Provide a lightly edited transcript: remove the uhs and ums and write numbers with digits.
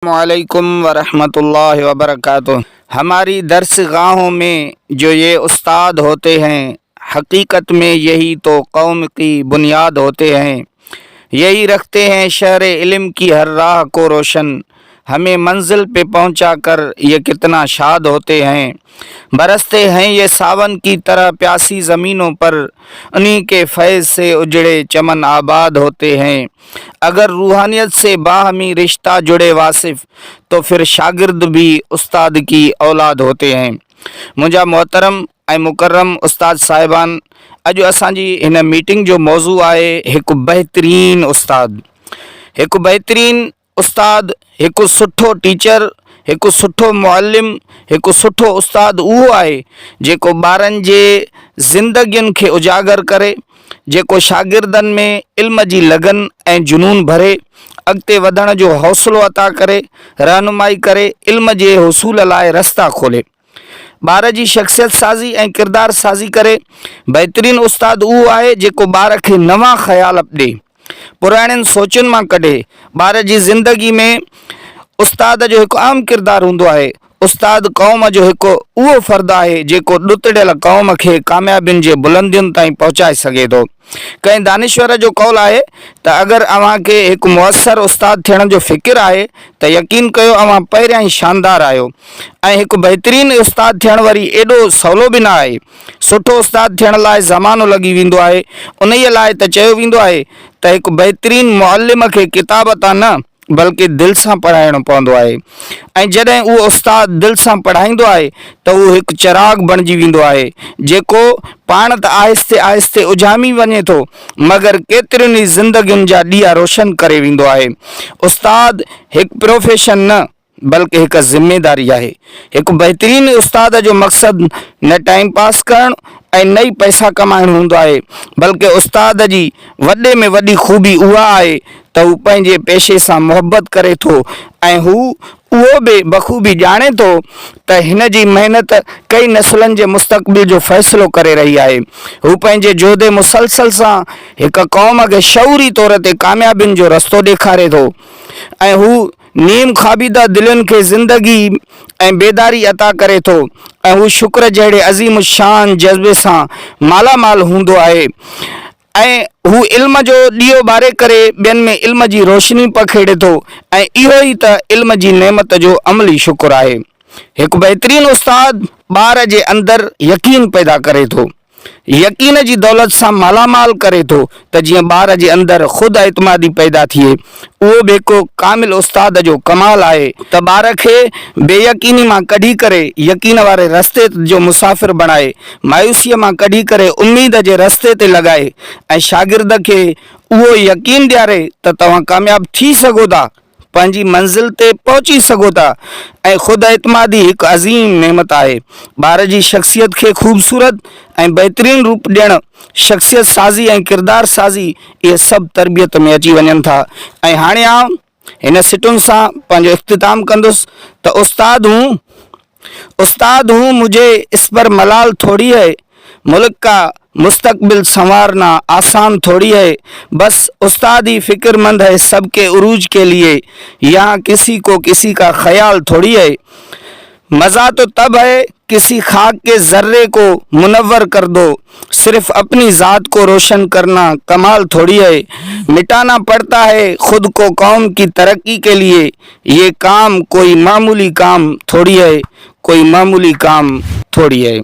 वालेकुम वरहमतुल्लाहि वबरकातुह। हमारी दर्सगाहों में जो ये उस्ताद होते हैं, हकीकत में यही तो कौम की बुनियाद होते हैं। यही रखते हैं शहर इल्म की हर राह को रोशन। हमें मंजिल पे पहुंचा कर ये कितना शाद होते हैं। बरसते हैं ये सावन की तरह प्यासी ज़मीनों पर, उन्हीं के फैज़ से उजड़े चमन आबाद होते हैं। अगर रूहानियत से बाहमी रिश्ता जुड़े वासिफ, तो फिर शागिर्द भी उस्ताद की औलाद होते हैं। मुंहिंजा मोहतरम ऐं मुकर्रम उस्ताद साहिबान, अॼु असांजी हिन मीटिंग जो मौज़ू आहे हिकु बहितरीन उस्ताद। हिकु बहितरीन उस्ताद, हिकु सुठो टीचर, हिकु सुठो मुअल्लिम, हिकु सुठो उस्ताद उहो आहे जेको ॿारनि जे ज़िंदगियुनि खे उजागर करे, जेको शागिर्दनि में इल्म जी लगन ऐं जुनून भरे, अॻिते वधण जो हौसलो अता करे, रहनुमाई करे, इल्म जे हुसूल लाइ रस्ता खोले, ॿार जी शख़्सियत साज़ी ऐं किरदार साज़ी करे। बहितरीन उस्ताद उहो आहे जेको ॿार खे नवां ख़्याल ॾे, पुराणनि सोचुनि मां कढे। ॿार जी ज़िंदगी में उस्ताद जो हिकु आम किरदारु हूंदो आहे। उस्ताद क़ौम जो हिकु उहो फ़र्द आहे जेको ॾुतड़ियल क़ौम खे कामयाबियुनि जे बुलंदियुनि ताईं पहुचाए सघे थो। कंहिं दानिश्वर जो कौल आहे त अगरि अव्हांखे हिकु मुअसर उस्ताद थियण जो फ़िकिर आहे त यकीन कयो अव्हां पहिरियां ई शानदार आहियो। ऐं हिकु बहितरीन उस्ताद थियण वरी एॾो सवलो बि न आहे। सुठो उस्ताद थियण लाइ ज़मानो लॻी वेंदो आहे। उन लाइ त चयो वेंदो आहे त हिकु बहितरीन मुअल्लिम खे किताब तां न बल्कि दिलि सां पढ़ाइणो पवंदो आहे। ऐं जॾहिं उहो उस्ताद दिलि सां पढ़ाईंदो आहे त उहो हिकु चिराग बणिजी वेंदो आहे, जेको पाण त आहिस्ते आहिस्ते उजामी वञे थो, मगर केतिरियुनि ई ज़िंदगियुनि जा ॾीआ रोशन करे वेंदो आहे। उस्ताद हिकु प्रोफेशन न बल्कि हिकु ज़िम्मेदारी आहे। हिकु बहितरीन उस्ताद जो मक़सदु न टाइम पास करणु ऐं न ई पैसा कमाइणु हूंदो आहे, बल्कि उस्ताद जी वॾे में वॾी ख़ूबी उहा आहे त हू पंहिंजे पेशे सां मुहबत करे थो ऐं हू उहो बि बख़ूबी ॼाणे थो त हिन जी महिनत कई नसलनि जे मुस्तक़बिल जो फ़ैसिलो करे रही आहे। हू पंहिंजे जोदे मुसलसल सां हिकु क़ौम खे शऊरी तौर ते कामयाबियुनि जो रस्तो ॾेखारे थो ऐं हू नीम ख़ाबीदा दिलनि खे ज़िंदगी ऐं बेदारी अता करे थो ऐं हू शुक्र जहिड़े अज़ीम शान जज़्बे सां मालामाल हूंदो आहे ऐं हू इल्म जो ॾीओ ॿारे करे ॿियनि में इल्म जी रोशनी पखेड़े थो ऐं इहो ई त इल्म जी नेमत जो अमली शुक्र आहे। हिकु बहितरीन उस्ताद ॿार जे अंदरि यकीन पैदा करे थो, यकीन जी दौलत सां मालामाल करे थो त जीअं ॿार जे अंदरि ख़ुदि एतमादी पैदा थिए। उहो बि हिकु कामिल उस्ताद जो कमाल आहे त ॿार खे बेयकीनी मां कढी करे यकीन वारे रस्ते जो मुसाफ़िर बणाए, मायूसीअ मां कढी करे उम्मीद जे रस्ते ते लॻाए ऐं शागिर्द खे उहो यकीन ॾियारे त तव्हां कामयाबु थी सघो था, पंहिंजी मंज़िल ते पहुची सघो था। ऐं ख़ुदि एतमादी हिकु अज़ीम नेमत आहे। ॿार जी शख़्सियत खे ख़ूबसूरत ऐं बहितरीन रूप ॾियणु, शख़्सियत साज़ी ऐं किरदार साज़ी, इहे सभु तरबियत में अची वञनि था। ऐं हाणे आउं हिन सिटुनि सां पंहिंजो इख़्तिताम कंदुसि त उस्ताद हूँ मुझे इस पर मलाल थोड़ी है, मुल्क का मुस्तकबिल संवारना आसान थोड़ी है, बस उस्ताद ही फ़िक्रमंद है सबके उरूज के लिए, यहाँ किसी को किसी का ख्याल थोड़ी है। मज़ा तो तब है किसी खाक के ज़र्रे को मुनव्वर कर दो, सिर्फ अपनी ज़ात को रोशन करना कमाल थोड़ी है। मिटाना पड़ता है खुद को कौम की तरक्की के लिए, ये काम कोई मामूली काम थोड़ी है, कोई मामूली काम थोड़ी है।